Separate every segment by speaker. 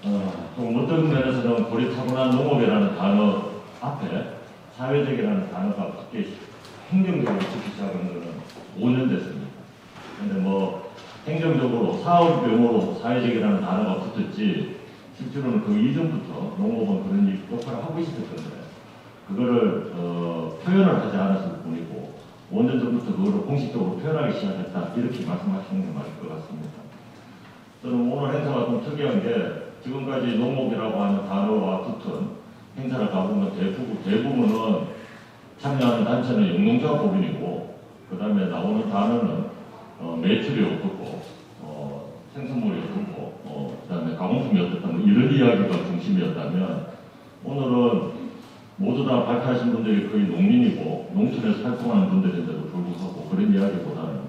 Speaker 1: 좀 어떤 면에서는 고리타분한 농업이라는 단어 앞에 사회적이라는 단어가 밖에 행정적으로 붙기 시작한 것은 5년 됐습니다. 근데 뭐 행정적으로 사업용어로 사회적이라는 단어가 붙었지 실제로는 그 이전부터 농업은 그런 역할을 하고 있었을 건데 그거를 표현을 하지 않았을 뿐이고 5년 전부터 그거를 공식적으로 표현하기 시작했다 이렇게 말씀하시는 게 맞을 것 같습니다. 저는 오늘 행사가 좀 특이한 게 지금까지 농업이라고 하는 단어와 붙은 행사를 가보면 대부분은 참여하는 단체는 영농조합법인이고 그 다음에 나오는 단어는 매출이 어떻고 생산물이 어떻고 그 다음에 가공품이 어떻다 뭐 이런 이야기가 중심이었다면 오늘은 모두 다 발표하신 분들이 거의 농민이고 농촌에서 활동하는 분들인데도 불구하고 그런 이야기보다는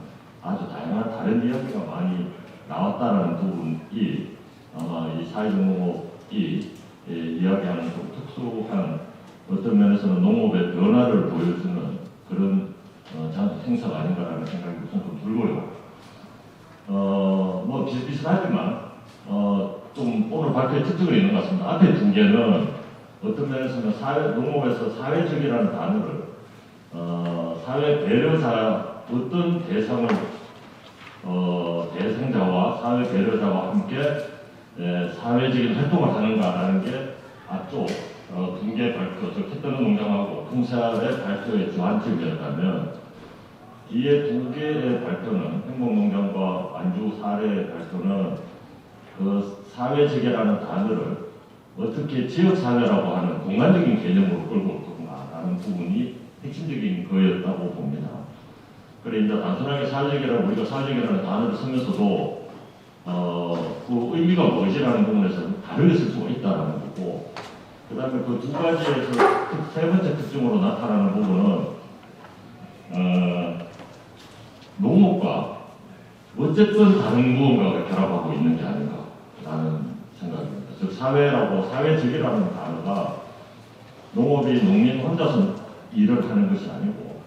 Speaker 1: 아주 다양한 다른 이야기가 많이 나왔다는 부분이 아마 이 사회적 농업이 이야기하는 좀 특수한 어떤 면에서는 농업의 변화를 보여주는 그런 행사가 아닌가라는 생각이 우선 좀 들고요. 뭐 비슷비슷하지만 좀 오늘 발표의 특징이 있는 것 같습니다. 앞에 두 개는 어떤 면에서는 농업에서 사회적이라는 단어를 사회 배려사 어떤 대상을 대상자와 사회 배려자와 함께 사회적인 활동을 하는가라는 게 앞쪽 두 개 발표, 저 캐터는 농장하고 풍사의 발표의 주안점이었다면 뒤에 두 개의 발표는 행복농장과 안주 사례의 발표는 그 사회적이라는 단어를 어떻게 지역사회라고 하는 공간적인 개념으로 끌고 올 건가라는 부분이 핵심적인 거였다고 봅니다. 그래 이제 단순하게 사회적이라고 우리가 사회적이라는 단어를 쓰면서도 그 의미가 무엇이라는 부분에서 다르게 쓸 수가 있다는 거고 그 다음에 그 두 가지에서 세 번째 특징으로 나타나는 부분은 농업과 어쨌든 다른 무언가가 결합하고 있는 게 아닌가라는 생각입니다. 즉 사회적이라는 단어가 농업이 농민 혼자서 일을 하는 것이 아니고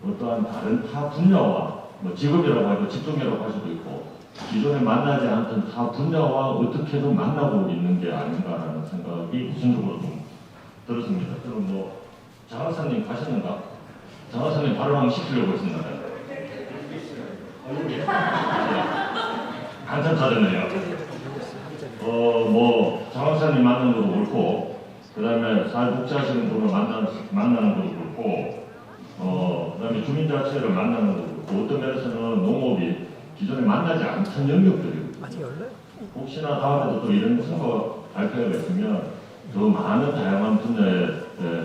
Speaker 1: 어떠한 다른 타 분야와 뭐 직업이라고 해도 직종이라고 할 수도 있고 기존에 만나지 않던 타 분야와 어떻게든 만나고 있는 게 아닌가라는 생각이 우선적으로 좀 들었습니다. 저는 뭐 장학사님 가시는가? 장학사님 발언 한번 시키려고 했습니다. 한참 찾았네요. 뭐 장학사님 만나는 것도 그렇고 그 다음에 사회복지하시는 분을 만나는 것도 그렇고 그 다음에 주민자치회를 만나는 것도 그렇고 어떤 면에서는 농업이 기존에 만나지 않던 영역들이고 혹시나 다음에도 또 이런 선거 발표가 있으면 더 많은 다양한 분야의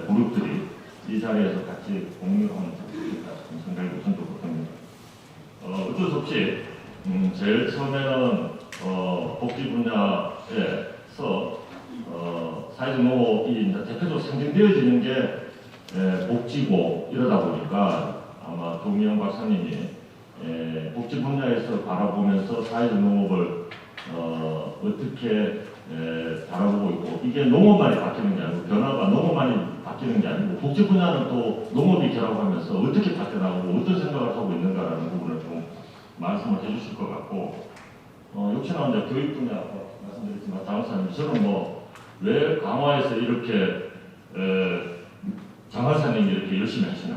Speaker 1: 그룹들이 이 자리에서 같이 공유하면 좋겠다 생각이 우선적으로 듭니다. 어쩔 수 없이 제일 처음에는 복지 분야에서 사회적 농업이 대표적으로 상징되어지는 게 복지고 이러다 보니까 아마 조미영 박사님이 복지 분야에서 바라보면서 사회적 농업을 어떻게 바라보고 있고 이게 농업만이 바뀌는 게 아니고 변화가 농업만이 바뀌는 게 아니고 복지 분야는 또 농업이 결합하면서 어떻게 바뀌어나가고 어떤 생각을 하고 있는가라는 부분을 좀 말씀을 해주실 것 같고 역시나 이제 교육 분야 말씀드렸지만 장학사님 저는 뭐 왜 강화에서 이렇게 장학사님이 이렇게 열심히 하시나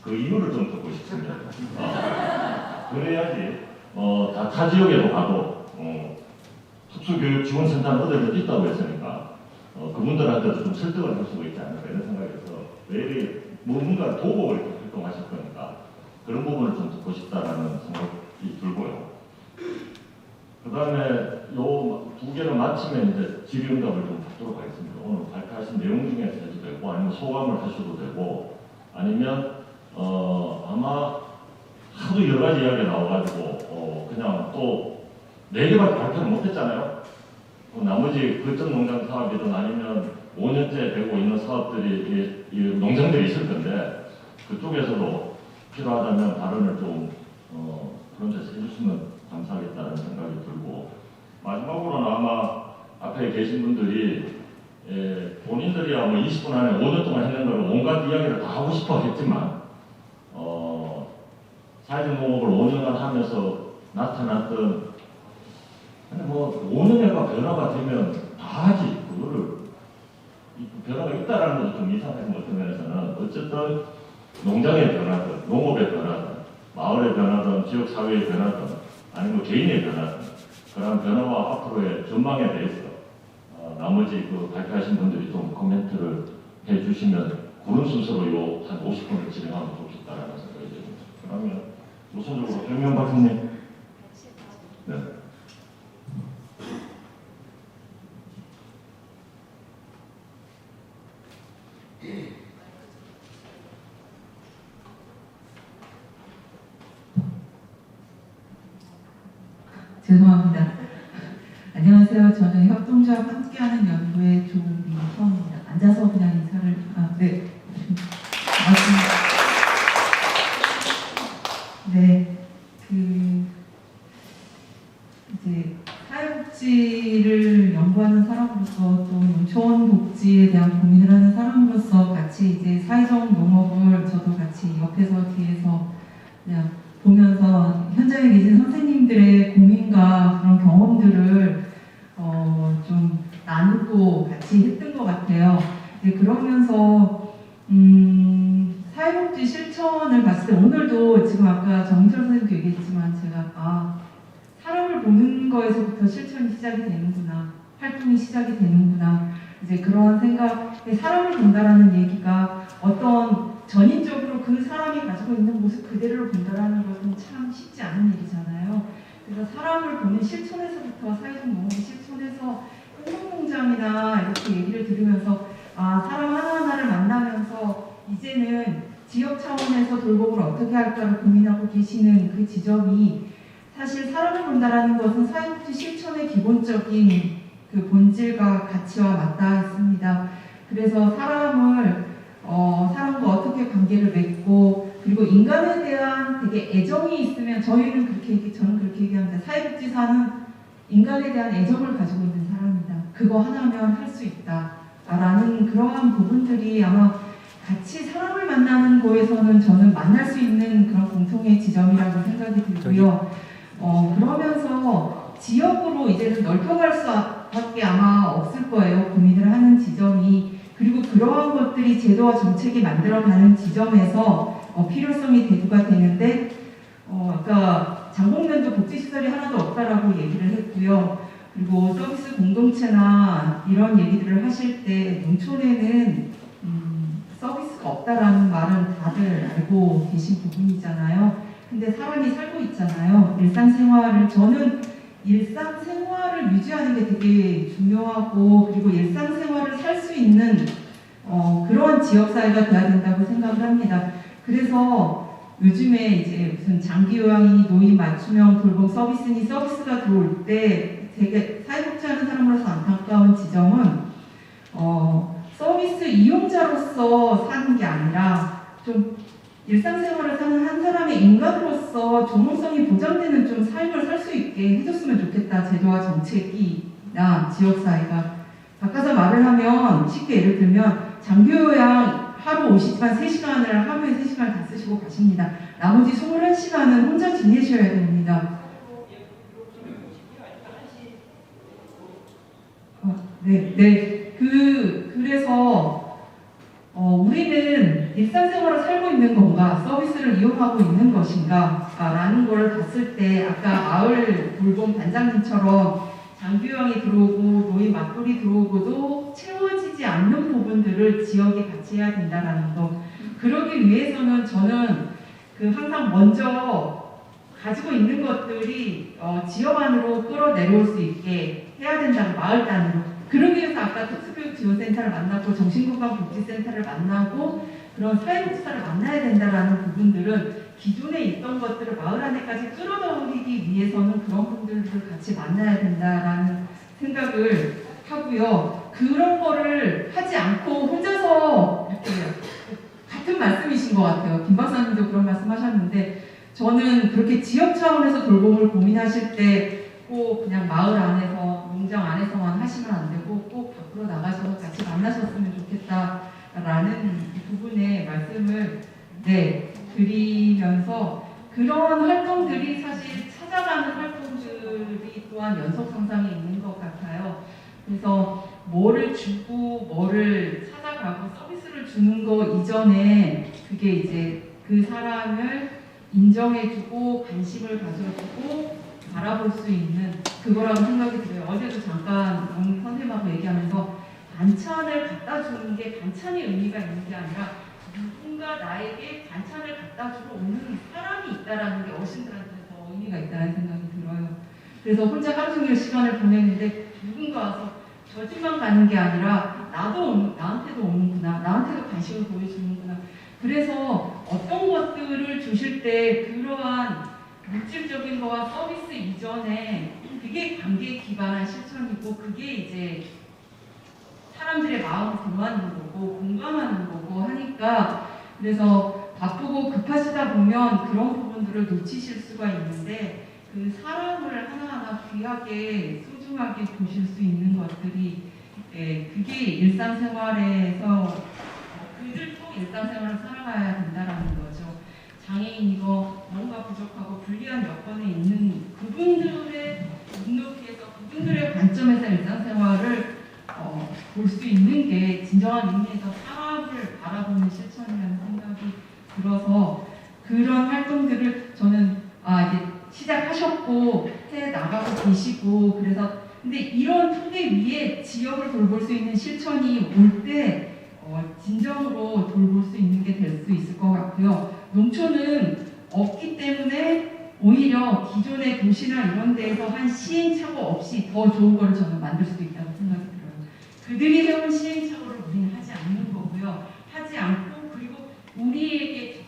Speaker 1: 그 이유를 좀 듣고 싶습니다. 그래야지 타 지역에도 가도 특수교육 지원센터는 어디에도 있다고 했으니까 그분들한테도 좀 설득을 할 수가 있지 않을까 이런 생각에서 왜 이렇게 뭔가 도구 이렇게 활동하실 거니까 그런 부분을 좀 듣고 싶다라는 생각이 들고요. 그 다음에 요 두 개를 마치면 이제 질의응답을 좀 받도록 하겠습니다. 오늘 발표하신 내용 중에서 해도 되고 아니면 소감을 하셔도 되고 아니면 아마 하도 여러 가지 이야기가 나와가지고 그냥 또 4개밖에 발표를 못했잖아요. 나머지 거점 농장 사업이든 아니면 5년째 되고 있는 사업들이 농장들이 있을 건데 그쪽에서도 필요하다면 발언을 좀 그런 데서 해주시면 감사하겠다는 생각이 들고 마지막으로는 아마 앞에 계신 분들이 본인들이야 뭐 20분 안에 5년 동안 했는 걸 온갖 이야기를 다 하고 싶어 했지만 사회적 농업을 5년간 하면서 나타났던 뭐 5년여가 변화가 되면 다 하지. 그거를 변화가 있다라는 것도 좀 이상해서 어떤 면에서는 어쨌든 농장의 변화든 농업의 변화든 마을의 변화든 지역 사회의 변화든 아니면 개인의 변화든 그런 변화와 앞으로의 전망에 대해서 나머지 그 발표하신 분들이 좀 코멘트를 해주시면 그런 순서로 요 한 50분을 진행하면 좋겠다라는 생각이 듭니다. 그러면 우선적으로 정명 박사님. 네.
Speaker 2: 죄송합니다. 안녕하세요. 저는 협동조합 함께하는 연구의 조민서입니다. 앉아서 그냥 인사를 네. 맞습니다. 네. 이제 사회복지를 연구하는 사람으로서 또 농촌 복지에 대한 고민을 하는 사람으로서 같이 이제 사회적 농업을 저도 같이 옆에서 뒤에서 그냥 보면서 현장에 계신 선생님들의 고민과 그런 경험들을 좀 나누고 같이 했던 것 같아요. 네, 그러면서 사회복지 실천을 봤을 때 오늘도 지금 아까 정철 선생님도 얘기했지만 제가 사람을 보는 거에서부터 실천이 시작이 되는구나, 활동이 시작이 되는구나, 이제 그런 생각에 사람을 본다라는 얘기가 어떤 전인적으로 그 사람이 가지고 있는 모습 그대로를 본다라는 것은 참 쉽지 않은 일이잖아요. 그래서 사람을 보는 실천에서부터 사회적 농업의 실천에서 행동농장이나 이렇게 얘기를 들으면서 사람 하나하나를 만나면서 이제는 지역 차원에서 돌봄을 어떻게 할까를 고민하고 계시는 그 지점이 사실 사람을 본다라는 것은 사회복지 실천의 기본적인 그 본질과 가치와 맞닿아 있습니다. 그래서 사람과 어떻게 관계를 맺고 그리고 인간에 대한 되게 애정이 있으면 저는 그렇게 얘기합니다. 사회복지사는 인간에 대한 애정을 가지고 있는 사람이다. 그거 하나면 할 수 있다. 라는 그러한 부분들이 아마 같이 사람을 만나는 거에서는 저는 만날 수 있는 그런 공통의 지점이라고 생각이 들고요. 그러면서 지역으로 이제는 넓혀갈 수밖에 아마 없을 거예요. 고민을 하는 지점이. 그리고 그러한 것들이 제도와 정책이 만들어가는 지점에서 필요성이 대두가 되는데 아까 장봉면도 복지시설이 하나도 없다라고 얘기를 했고요. 그리고 서비스 공동체나 이런 얘기들을 하실 때 농촌에는 서비스가 없다라는 말은 다들 알고 계신 부분이잖아요. 근데 사람이 살고 있잖아요. 저는 일상생활을 유지하는 게 되게 중요하고 그리고 일상생활을 살 수 있는 그러한 지역사회가 돼야 된다고 생각을 합니다. 그래서 요즘에 이제 무슨 장기요양이니 노인 맞춤형 돌봄 서비스니 서비스가 들어올 때 되게 사회복지하는 사람으로서 안타까운 지점은 서비스 이용자로서 사는 게 아니라 좀 일상생활을 사는 한 사람의 인간으로서 존엄성이 보장되는 좀 삶을 살 수 있게 해줬으면 좋겠다. 제도와 정책이나 지역사회가. 바꿔서 말을 하면 쉽게 예를 들면 장기요양 하루 오시지만 3시간을 하루에 3시간 다 쓰시고 가십니다. 나머지 21시간은 혼자 지내셔야 됩니다. 그래서 우리는 일상생활을 살고 있는 건가, 서비스를 이용하고 있는 것인가 라는 걸 봤을 때 아까 마을 돌봄 반장님처럼 장기요양이 들어오고 노인 맞돌이 들어오고도 채워지지 않는 부분들을 지역이 같이 해야 된다는 거. 그러기 위해서는 저는 항상 먼저 가지고 있는 것들이 지역 안으로 끌어내려올 수 있게 해야 된다는 마을 단위로. 그러기 위해서 아까 특수교육지원센터를 만나고 정신건강복지센터를 만나고 그런 사회복지사를 만나야 된다라는 부분들은 기존에 있던 것들을 마을 안에까지 끌어들이기 위해서는 그런 분들을 같이 만나야 된다라는 생각을 하고요. 그런 거를 하지 않고 혼자서 이렇게 같은 말씀이신 것 같아요. 김 박사님도 그런 말씀 하셨는데 저는 그렇게 지역 차원에서 돌봄을 고민하실 때 꼭 그냥 마을 안에서 농장 안에서만 하시면 안 되고 꼭 밖으로 나가셔서 같이 만나셨으면 좋겠다라는 부분에 말씀을 드리면서 그런 활동들이 사실 찾아가는 활동들이 또 또한 연속 상상이 있는 것 같아요. 그래서 뭐를 주고 뭐를 찾아가고 서비스를 주는 거 이전에 그게 이제 그 사람을 인정해주고 관심을 가져주고 바라볼 수 있는 그거라고 생각이 들어요. 어제도 잠깐 영희 선생님하고 얘기하면서 반찬을 갖다 주는 게 반찬의 의미가 있는 게 아니라 누군가 나에게 반찬을 갖다 주러 오는 사람이 있다라는 게 어르신들한테 더 의미가 있다는 생각이 들어요. 그래서 혼자 하루 종일 시간을 보냈는데 누군가 와서 저 집만 가는 게 아니라 나한테도 오는구나, 나한테도 관심을 보여주는구나. 그래서 어떤 것들을 주실 때 그러한 물질적인 거와 서비스 이전에 그게 관계에 기반한 실천이고 그게 이제 사람들의 마음을 대화하는 거고 공감하는 거고 하니까 그래서 바쁘고 급하시다 보면 그런 부분들을 놓치실 수가 있는데 그 사람을 하나하나 귀하게 소중하게 보실 수 있는 것들이 그게 일상생활에서 그들도 일상생활을 살아가야 된다라는 거죠. 장애인이고 뭔가 부족하고 불리한 여건에 있는 그분들의 눈높이에서 그분들의 관점에서 일상생활을 볼 수 있는 게 진정한 의미에서 사람을 바라보는 실천이라는 생각이 들어서 그런 활동들을 저는 이제 시작하셨고 해 나가고 계시고 그래서 근데 이런 토대 위에 지역을 돌볼 수 있는 실천이 올 때 진정으로 돌볼 수 있는 게 될 수 있을 것 같고요. 농촌은 없기 때문에 오히려 기존의 도시나 이런 데에서 한 시행착오 없이 더 좋은 거를 저는 만들 수도 있다고 생각이 들어요. 그들이 세운 시행착오를 우리는 하지 않는 거고요. 하지 않고 그리고 우리에게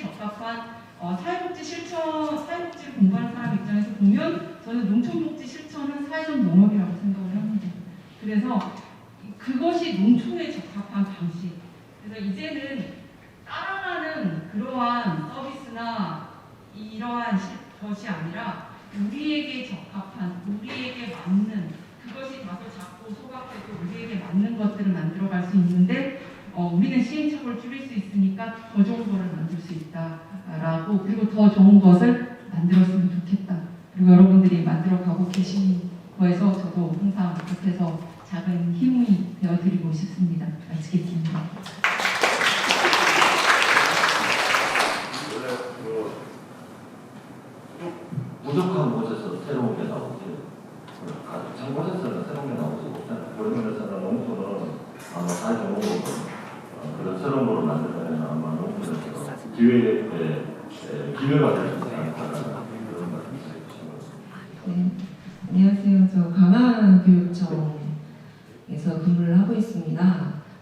Speaker 2: 적합한 사회복지 실천, 사회복지를 공부하는 사람 입장에서 보면 저는 농촌복지 실천은 사회적 농업이라고 생각을 합니다. 그래서 그것이 농촌에 적합한 방식. 그래서 이제는 따라가는 그러한 서비스나 이러한 것이 아니라 우리에게 적합한, 우리에게 맞는 그것이 다소 작고 소박해도 우리에게 맞는 것들을 만들어갈 수 있는데 우리는 시행착오를 줄일 수 있으니까 더 좋은 거를 만들 수 있다라고 그리고 더 좋은 것을 만들었으면 좋겠다. 그리고 여러분들이 만들어가고 계신 거에서 저도 항상 곁에서 작은 힘이 되어드리고 싶습니다. 마치겠습니다.
Speaker 1: 부족한 곳에서 새로운 게 나오지 가득 곳에서는 새로운 게 나오지 못하는 그런 면에서는 농촌은 아마 사회적 농업은 그런 새로운 거를 만들면 아마 농촌에서 기회가 될 수 있지 않을까라는 그런 말씀을 해주신
Speaker 3: 네, 안녕하세요. 저 강화교육청에서 근무를 하고 있습니다.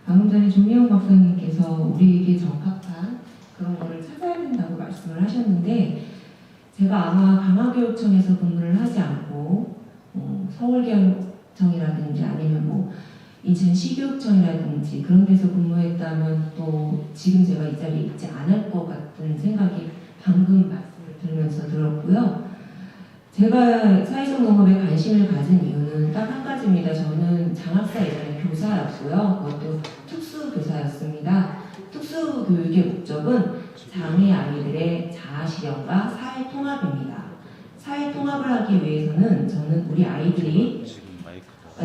Speaker 3: 방금 전에 조미영 박사님께서 우리에게 적합한 그런 거를 찾아야 된다고 말씀을 하셨는데 제가 아마 강화교육청에서 근무를 하지 않고 서울교육청이라든지 아니면 뭐 인천시교육청이라든지 그런 데서 근무했다면 또 지금 제가 이 자리에 있지 않을 것 같은 생각이 방금 말씀을 들으면서 들었고요. 제가 사회적 농업에 관심을 가진 이유는 딱 한 가지입니다. 저는 장학사 예전에 교사였고요. 그것도 특수교사였습니다. 특수교육의 목적은 장애 아이들의 자아실현과 사회통합입니다. 사회통합을 하기 위해서는 저는 우리 아이들이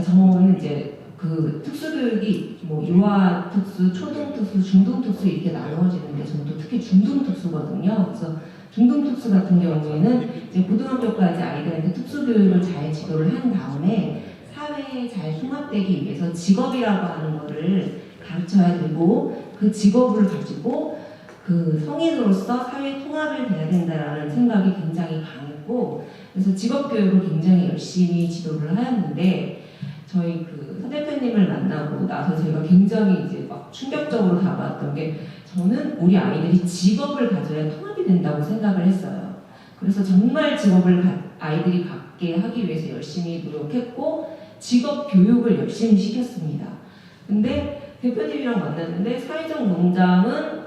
Speaker 3: 저는 이제 그 특수교육이 뭐 유아 특수, 초등 특수, 중등 특수 이렇게 나누어지는데 저는 또 특히 중등 특수거든요. 그래서 중등 특수 같은 경우에는 이제 고등학교까지 아이들한테 특수교육을 잘 지도를 한 다음에 사회에 잘 통합되기 위해서 직업이라고 하는 거를 가르쳐야 되고 그 직업을 가지고 그 성인으로서 사회 통합을 해야 된다라는 생각이 굉장히 강했고 그래서 직업교육을 굉장히 열심히 지도를 하였는데 저희 그 서 대표님을 만나고 나서 제가 굉장히 이제 막 충격적으로 다가왔던 게 저는 우리 아이들이 직업을 가져야 통합이 된다고 생각을 했어요. 그래서 정말 직업을 아이들이 갖게 하기 위해서 열심히 노력했고 직업 교육을 열심히 시켰습니다. 근데 대표님이랑 만났는데 사회적 농장은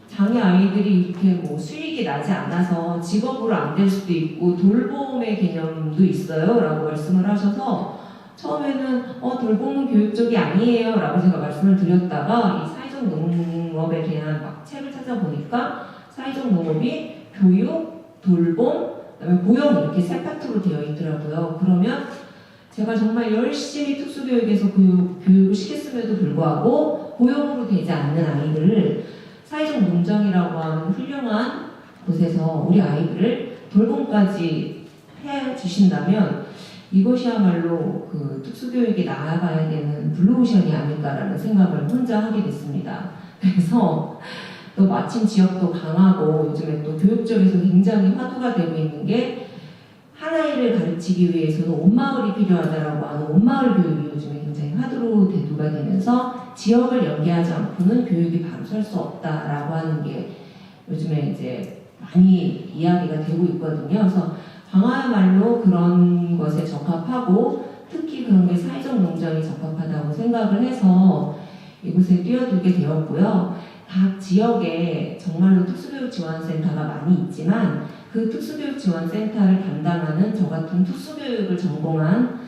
Speaker 3: 장애 아이들이 이렇게 뭐 수익이 나지 않아서 직업으로 안 될 수도 있고 돌봄의 개념도 있어요 라고 말씀을 하셔서 처음에는 돌봄은 교육 쪽이 아니에요 라고 제가 말씀을 드렸다가 이 사회적 농업에 대한 막 책을 찾아보니까 사회적 농업이 교육, 돌봄, 그다음에 고용 이렇게 세 파트로 되어 있더라고요. 그러면 제가 정말 열심히 특수교육에서 교육을 시켰음에도 불구하고 고용으로 되지 않는 아이들을 사회적 농장이라고 하는 훌륭한 곳에서 우리 아이들을 돌봄까지 해주신다면 이것이야말로 그 특수교육에 나아가야 되는 블루오션이 아닐까라는 생각을 혼자 하게 됐습니다. 그래서 또 마침 지역도 강하고 요즘에 또 교육적에서 굉장히 화두가 되고 있는 게 한 아이를 가르치기 위해서는 온 마을이 필요하다라고 하는 온 마을 교육이 요즘에 굉장히 화두로 대두가 되면서 지역을 연계하지 않고는 교육이 바로 설 수 없다라고 하는 게 요즘에 이제 많이 이야기가 되고 있거든요. 그래서 광화야말로 그런 것에 적합하고 특히 그런 게 사회적 농장이 적합하다고 생각을 해서 이곳에 뛰어들게 되었고요. 각 지역에 정말로 특수교육 지원센터가 많이 있지만 그 특수교육 지원센터를 담당하는 저 같은 특수교육을 전공한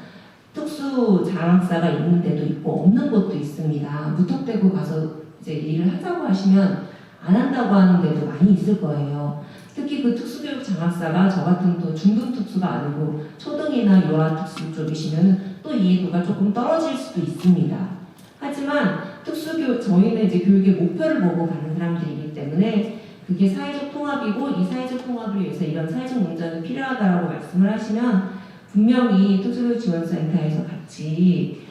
Speaker 3: 특수장학사가 있는 데도 있고 없는 곳도 있습니다. 무턱대고 가서 이제 일을 하자고 하시면 안 한다고 하는 데도 많이 있을 거예요. 특히 그 특수교육 장학사가 저 같은 또 중등특수가 아니고 초등이나 유아특수 쪽이시면 또 이해도가 조금 떨어질 수도 있습니다. 하지만 특수교육, 저희는 이제 교육의 목표를 보고 가는 사람들이기 때문에 그게 사회적 통합이고 이 사회적 통합을 위해서 이런 사회적 농장이 필요하다라고 말씀을 하시면 분명히 특수교육 지원센터에서 같이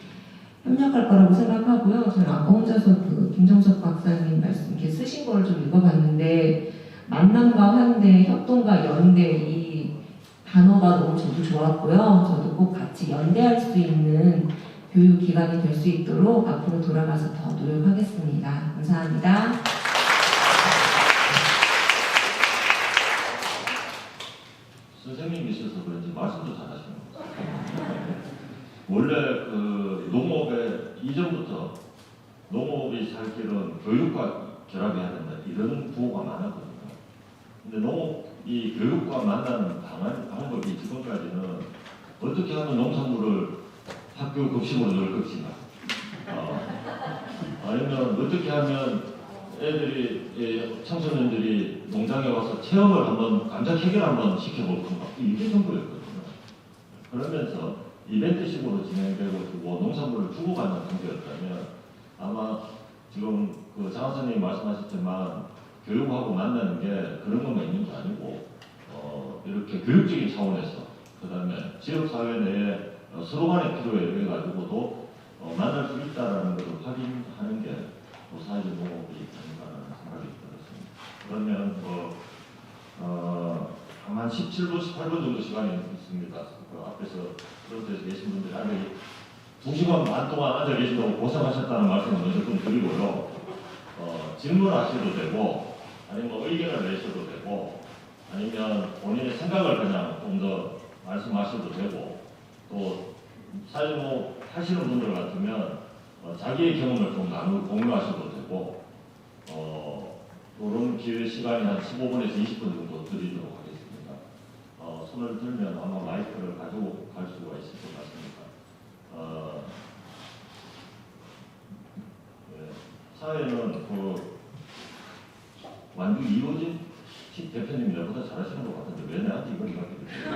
Speaker 3: 협력할 거라고 생각하고요. 저는 아까 혼자서 그 김정석 박사님 말씀 이렇게 쓰신 걸 좀 읽어봤는데 만남과 환대, 협동과 연대 이 단어가 너무 저도 좋았고요. 저도 꼭 같이 연대할 수 있는 교육기관이 될 수 있도록 앞으로 돌아가서 더 노력하겠습니다. 감사합니다.
Speaker 1: 선생님이셔서 그런지 말씀도 잘하시는 것 같아요. 원래 그 농업에 이전부터 농업이 살 길은 교육과 결합해야 된다 이런 구호가 많았거든요. 근데 농업이 교육과 만나는 방법이 지금까지는 어떻게 하면 농산물을 학교 급식으로 넣을 것인가, 아니면 어떻게 하면 애들이 청소년들이 농장에 와서 체험을 한번 감자 캐기를 한번 시켜볼 건가 이게 전부였거든요. 그러면서 이벤트식으로 진행되고 농산물을 주고받는 관계였다면 아마 지금 그 장 선생님이 말씀하셨지만 교육하고 만나는 게 그런 것만 있는 게 아니고 이렇게 교육적인 차원에서 그 다음에 지역사회 내에 서로 간의 필요에 의해 가지고도 만날 수 있다라는 것을 확인하는 게 사회적 농업이 아닌가라는 생각이 들었습니다. 그러면 한 17분, 18분 정도 시간이 있습니다. 그 앞에서 프로젝트에서 계신 분들이 아직 2시간 반 동안 앉아 계신다고 고생하셨다는 말씀을 먼저 좀 드리고요. 질문하셔도 되고 아니면 의견을 내셔도 되고 아니면 본인의 생각을 그냥 좀 더 말씀하셔도 되고 또 사회농업 하시는 분들 같으면 자기의 경험을 좀 공유하셔도 되고 그런 기회 시간이 한 15분에서 20분 정도 드리도록 하겠습니다. 손을 들면 아마 마이크를 가지고 갈 수가 있을 것 같습니다. 네, 사회는 그 완주 이호진 대표님이 나보다 잘하시는 것 같은데 왜 나한테 이걸 이렇게 됐어요?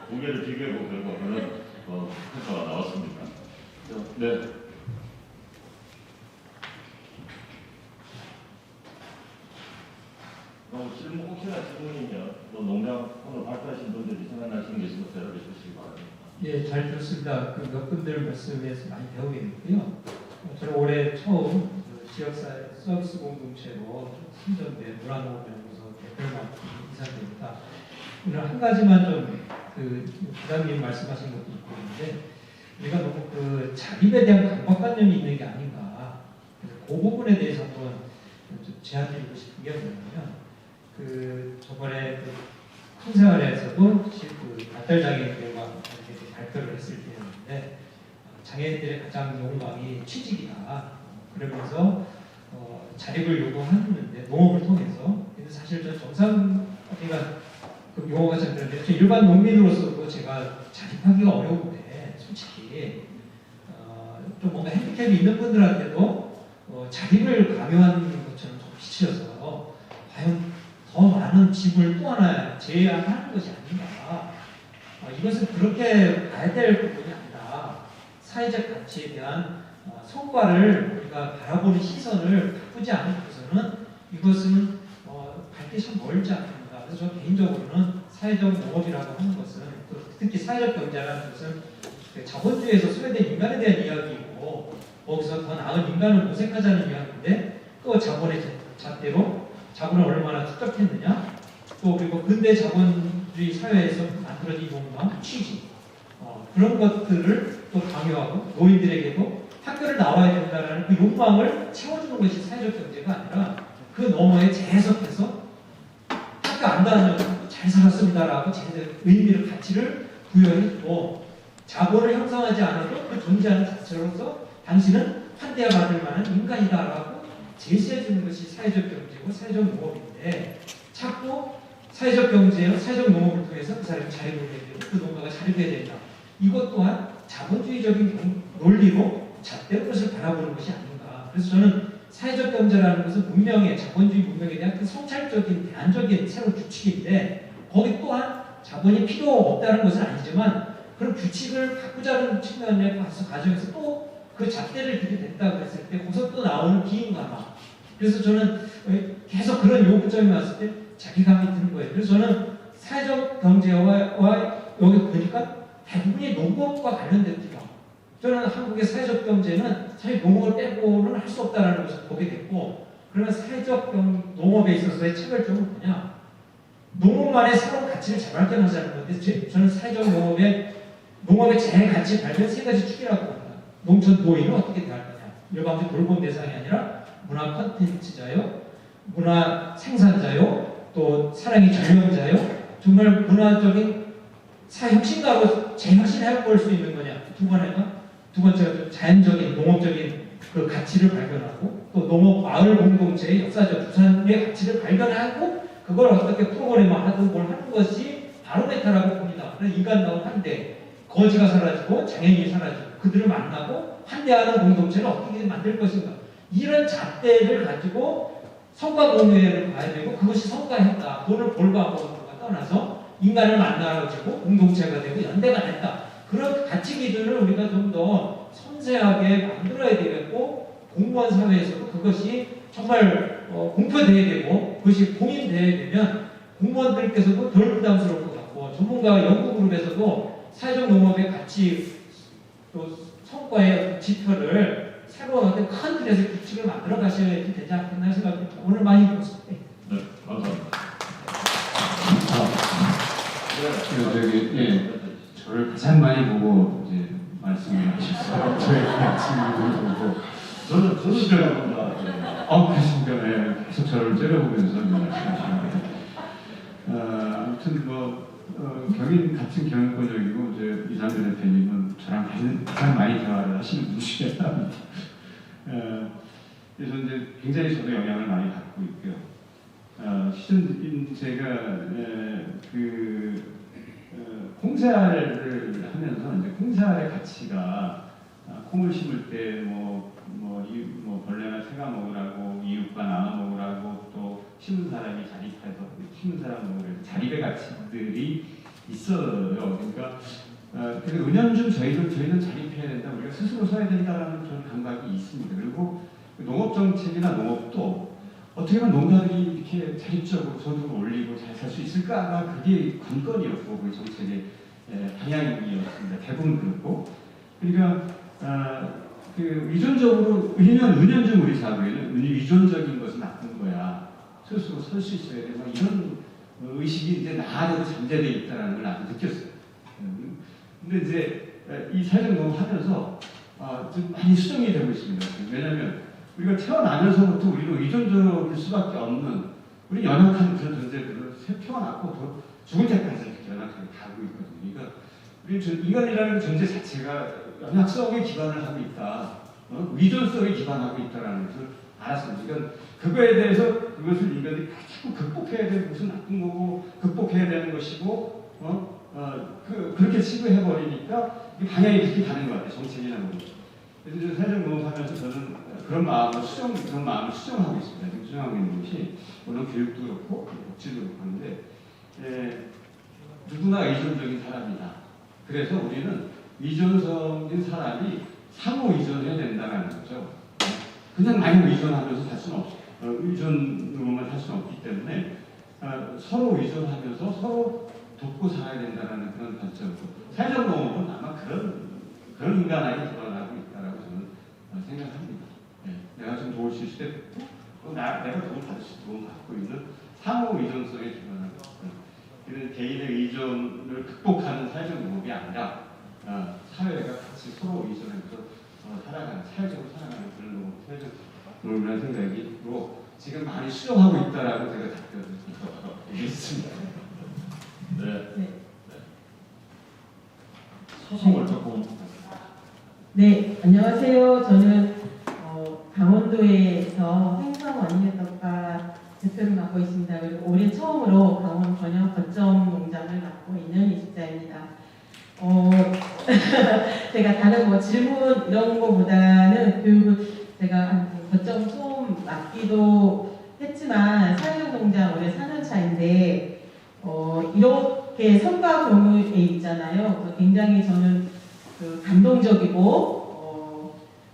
Speaker 1: 두 개를 비교해보고 결국 그런 평가가 나왔습니다. 네. 혹시나 질문이면 농장 오늘 발표하신 분들이 생각나시는 게 있으면 대답해 주시기 바랍니다.
Speaker 4: 예, 잘 들었습니다. 그 몇 분들 말씀에서 많이 배우게 됐고요. 저는 올해 처음 지역사회 서비스 공동체로 신전대 문화농업연구소 대표를 맡은 이상입니다. 오늘 한 가지만 좀 부장님 말씀하신 것도 있고 있는데 우리가 너무 그 자립에 대한 강박관념이 있는 게 아닌가. 그래서 그 부분에 대해서 한번 좀 제안드리고 싶은 게 뭐냐면 저번에 큰 생활에서도 그 발달장애인들과 이렇게 발표를 했을 때였는데 장애인들의 가장 욕망이 취직이다. 그러면서 자립을 요구하는데 농업을 통해서 근데 사실 저 정상이가 그 용어가 참 그런데 저 일반 농민으로서도 제가 자립하기가 어려운데 솔직히 좀 뭔가 핸디캡이 있는 분들한테도 자립을 강요하는 것처럼 좀 비치어서 과연 더 많은 집을 또 하나 제안하는 것이 아닌가. 이것은 그렇게 봐야 될 부분이 아니라 사회적 가치에 대한 성과를 우리가 바라보는 시선을 바꾸지 않고서는 이것은 갈 게 참 멀지 않습니다. 그래서 저 개인적으로는 사회적 농업이라고 하는 것은 특히 사회적 경제라는 것은 자본주의에서 소외된 인간에 대한 이야기이고 거기서 더 나은 인간을 모색하자는 이야기인데 또 자본의 잣대로 자본을 얼마나 축적했느냐 또 그리고 근대 자본주의 사회에서 만들어진 욕망, 취지 그런 것들을 또 강요하고 노인들에게도 학교를 나와야 된다는 그 욕망을 채워주는 것이 사회적 경제가 아니라 그 너머에 재해석해서 학교 안 다녀도 잘 살았습니다라고 제대로 의미를 가치를 부여해주고 자본을 형성하지 않아도 그 존재하는 자체로서 당신은 환대야 받을 만한 인간이다라고 제시해주는 것이 사회적 경제고 사회적 농업인데 자꾸 사회적 경제와 사회적 농업을 통해서 그 사람이 자리를 내야 되고 그 농가가 자리를 내야 된다. 이것 또한 자본주의적인 논리로 잣대로 것을 바라보는 것이 아닌가. 그래서 저는 사회적 경제라는 것은 문명의 자본주의 문명에 대한 그 성찰적인 대안적인 새로운 규칙인데 거기 또한 자본이 필요 없다는 것은 아니지만 그런 규칙을 바꾸자는 측면에 가정에서 또 그 잣대를 들이댔다고 했을 때 거기서 또 나오는 비인간화. 그래서 저는 계속 그런 요구점이 왔을 때 자기감이 드는 거예요. 그래서 저는 사회적 경제와 여기 보니까 대부분이 농업과 관련됐더라. 저는 한국의 사회적 경제는 사실 농업을 빼고는 할 수 없다는 것을 보게 됐고 그러면 사회적 농업에 있어서의 차별점은 뭐냐? 농업만의 새로운 가치를 재발견하자는 건데 저는 사회적 농업의 재가치 발견 세 가지 축이라고 합니다. 농촌 노인을 어떻게 대할 거냐? 일반적인 돌봄 대상이 아니라 문화 콘텐츠자요, 문화 생산자요, 또 사랑의 전명자요, 정말 문화적인 사회혁신가로 재혁신해 볼 수 있는 거냐? 두 번째가 자연적인 농업적인 그 가치를 발견하고 또 농업 마을 공동체의 역사적 유산의 가치를 발견하고 그걸 어떻게 프로그램화하든 뭘 하는 것이 바로메타라고 봅니다. 그래서 인간다운 환대, 거지가 사라지고 장애인이 사라지고 그들을 만나고 환대하는 공동체를 어떻게 만들 것인가. 이런 잣대를 가지고 성과 공유회를 봐야 되고 그것이 성과했다. 돈을 벌고 안 벌고가 떠나서 인간을 만나가지고 공동체가 되고 연대가 됐다. 그런 가치 기준을 우리가 좀 더 섬세하게 만들어야 되겠고 공무원 사회에서도 그것이 정말 공표돼야 되고 그것이 공인돼야 되면 공무원들께서도 덜 부담스러울 것 같고 전문가 연구그룹에서도 사회적 농업의 가치 또 성과의 지표를 새로운 어떤 큰 틀에서 규칙을 만들어 가셔야 되지 않겠나 생각합니다. 오늘 많이 들었습니다.
Speaker 1: 네, 감사합니다.
Speaker 5: 저를 가장 많이 보고 이제 말씀을 하셨어요. 저의 말씀을 보고
Speaker 1: 저는 째려본다.
Speaker 5: 그렇습니까? 네, 계속 저를 째려보면서 말씀하시는데 아무튼 경인 같은 경영권역이고 이제 이상대 대표님은 저랑 가장 많이 대화를 하시는 분이시긴 합니다. 그래서 이제 굉장히 저도 영향을 많이 받고 있고요. 시즌 제가 콩새알을 하면서 이제 콩새알의 가치가 콩을 심을 때 벌레가 새가 먹으라고 이웃과 나눠 먹으라고 또 심은 사람이 자립해서 심은 사람 먹으라고 자립의 가치들이 있어요. 그러니까 그리고 은연중 저희는 자립해야 된다. 우리가 스스로 서야 된다라는 그런 감각이 있습니다. 그리고 농업 정책이나 농업도 어떻게 하면 농가들이 이렇게 자립적으로 소득을 올리고 잘 살 수 있을까가 그게 관건이었고 그 정책의 방향이었습니다. 대부분 그렇고 그러니까 위존적으로 은연중 우리 사회는 위존적인 것은 나쁜 거야. 스스로 설 수 있어야 돼. 이런 의식이 이제 나아져도 잠재되어 있다는 걸 나도 느꼈어요. 근데 이제 이 사회적 농업하면서 좀 많이 수정이 되고 있습니다. 왜냐하면 우리가 태어나면서부터 우리는 의존적일 수밖에 없는 우리 연약한 그런 존재들을 태어났고 또 죽을 때까지 이렇게 연약하게 가고 있거든요. 그러니까 우리 인간이라는 존재 자체가 연약성에 기반을 하고 있다. 위존성에 기반하고 있다는 것을 알았습니다. 그러니까 그거에 대해서 그것을 인간들이 자꾸 극복해야 되는 것은 나쁜 거고 극복해야 되는 것이고 그렇게 치부해버리니까 방향이 그렇게 가는 것 같아요. 정책이나 뭐. 그래서 사회적 농업하면서 저는 그런 마음을 수정하고 있습니다. 지금 수정하고 있는 것이 물론 교육도 그렇고 복지도 그렇고 하는데 누구나 의존적인 사람이다. 그래서 우리는 의존적인 사람이 상호 의존해야 된다는 거죠. 그냥 많이 의존하면서 살 수는 없어요. 의존으로만 살 수는 없기 때문에 서로 의존하면서 서로 돕고 살아야 된다는 그런 관점으로 사회적 농업은 아마 그런 인간학이 드러나고 있다고 저는 생각합니다. 내가 좀 도울 수 있을 때 또 내가 도움 받고 있는 상호 의존성에 기반한 이런 개인의 의존을 극복하는 사회적 농업이 아니라 사회가 같이 서로 의존해서 살아가는 사회적으로 살아가는 그런 농업, 사회적 농업이라는 생각으로 지금 많이 수정하고 있다라고 제가 답변을 드리겠습니다.
Speaker 1: 네. 소송을 조금.
Speaker 6: 네, 안녕하세요. 저는 강원도에서 생선 원인떡밥 대표를 맡고 있습니다. 그리고 올해 처음으로 강원 번영 거점 농장을 맡고 있는 이직자입니다. 제가 다른 뭐 질문 이런 거보다는 교육을 제가 거점 처음 맡기도 했지만 사회적 농장 올해 4년 차인데 이렇게 성과 경우에 있잖아요. 그래서 굉장히 저는 감동적이고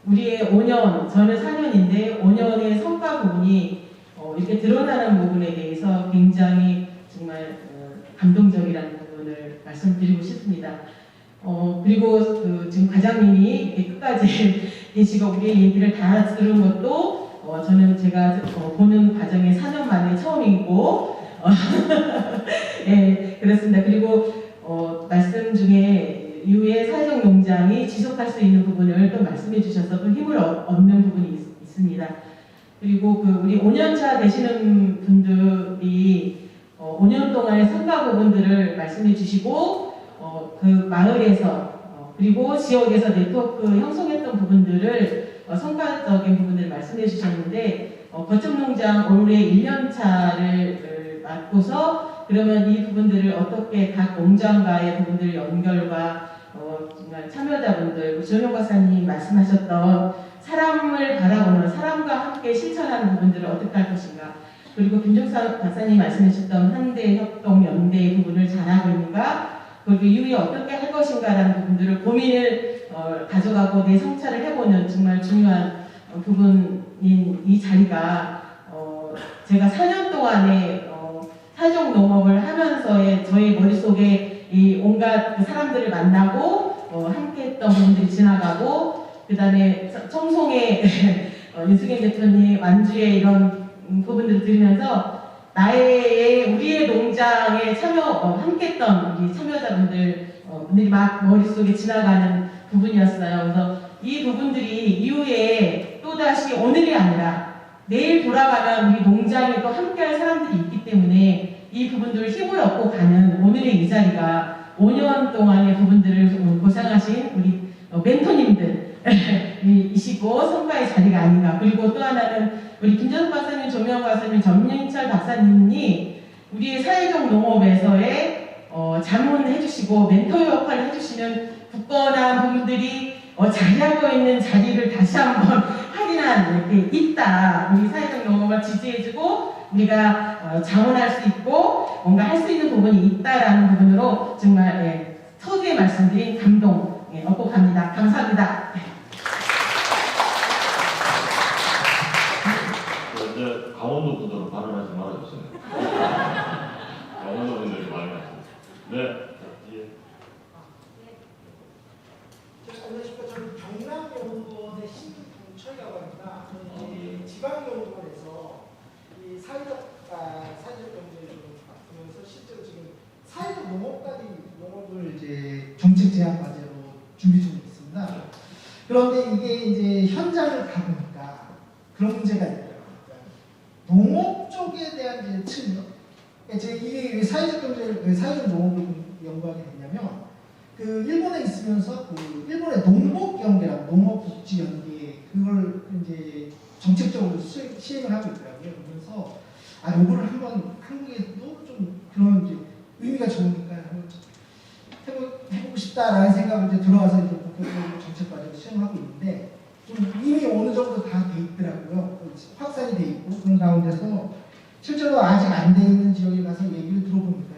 Speaker 6: 우리의 5년, 저는 4년인데 5년의 성과 부분이 이렇게 드러나는 부분에 대해서 굉장히 정말 감동적이라는 부분을 말씀드리고 싶습니다. 그리고 지금 과장님이 이렇게 끝까지 계시고 우리의 얘기를 다 들은 것도 저는 제가 보는 과정에 4년 만에 처음이고 네, 그렇습니다. 그리고 말씀 중에 이후에 사회적 농장이 지속할 수 있는 부분을 또 말씀해 주셔서 또 힘을 얻는 부분이 있습니다. 그리고 우리 5년차 되시는 분들이 5년 동안의 성과 부분들을 말씀해 주시고 그 마을에서 그리고 지역에서 네트워크 형성했던 부분들을 성과적인 부분들을 말씀해 주셨는데 거점농장 올해 1년차를 맡고서 그러면 이 부분들을 어떻게 각 농장과의 부분들 연결과 정말 참여자분들 조영 박사님 말씀하셨던 사람을 바라보는 사람과 함께 실천하는 부분들을 어떻게 할 것인가 그리고 김종사 박사님 말씀하셨던 한대 협동 연대 부분을 잘하고 있는가 그리고 이후에 어떻게 할 것인가라는 부분들을 고민을 가져가고 내 성찰을 해보는 정말 중요한 부분인 이 자리가 제가 4년 동안에 사회적 농업을 하면서의 저의 머릿속에 이 온갖 그 사람들을 만나고 함께했던 부분들이 지나가고 그 다음에 청송의 윤수경 대표님 완주의 이런 부분들을 들으면서 우리의 농장에 함께했던 우리 참여자분들 분들이 막 머릿속에 지나가는 부분이었어요. 그래서 이 부분들이 이후에 또다시 오늘이 아니라 내일 돌아가면 우리 농장에 또 함께할 사람들이 있기 때문에 이 부분들을 힘을 얻고 가는 오늘의 이 자리가 5년 동안의 부분들을 고생하신 우리 멘토님들 이시고 성과의 자리가 아닌가. 그리고 또 하나는 우리 김정숙 박사님, 조명 박사님, 전민철 박사님이 우리의 사회적 농업에서의 자문해주시고 멘토 역할을 해주시는 굳건한 부분들이 자리하고 있는 자리를 다시 한번 확인한 이렇게 있다. 우리 사회적 농업을 지지해주고 우리가 자원할 수 있고 뭔가 할 수 있는 부분이 있다라는 부분으로 정말 서두에 말씀드린 감동 얻고 갑니다. 감사합니다.
Speaker 1: 이제 강원도 분들은 발언하지 말아주세요. 강원도 분들이 많이 왔습니다. 네.
Speaker 7: 안녕하십니까. 저는 경남연구원의 신동철이라고 합니다. 저는 지방연구원에서 이 사회적 경제를 맡으면서 실제로 지금 사회적 농업을 이제 정책 제안 과제로 준비 중에 있습니다. 그런데 이게 이제 현장을 가보니까 그런 문제가 있더라고요. 농업 쪽에 대한 이제 측면. 제가 이게 왜 사회적 경제를 왜 사회적 농업을 연구하게 됐냐면. 일본에 있으면서 일본의 농복연계라고 농업복지연계 그걸 이제 정책적으로 시행을 하고 있더라고요. 그러면서 요거를 한번 한국에도 좀 그런 이제 의미가 좋으니까 한번 해보고 싶다라는 생각을 이제 들어와서 이제 본격적으로 정책 과제를 시행하고 있는데 좀 이미 어느 정도 다 돼 있더라고요. 확산이 돼 있고 그런 가운데서 실제로 아직 안 돼 있는 지역에 가서 얘기를 들어보니까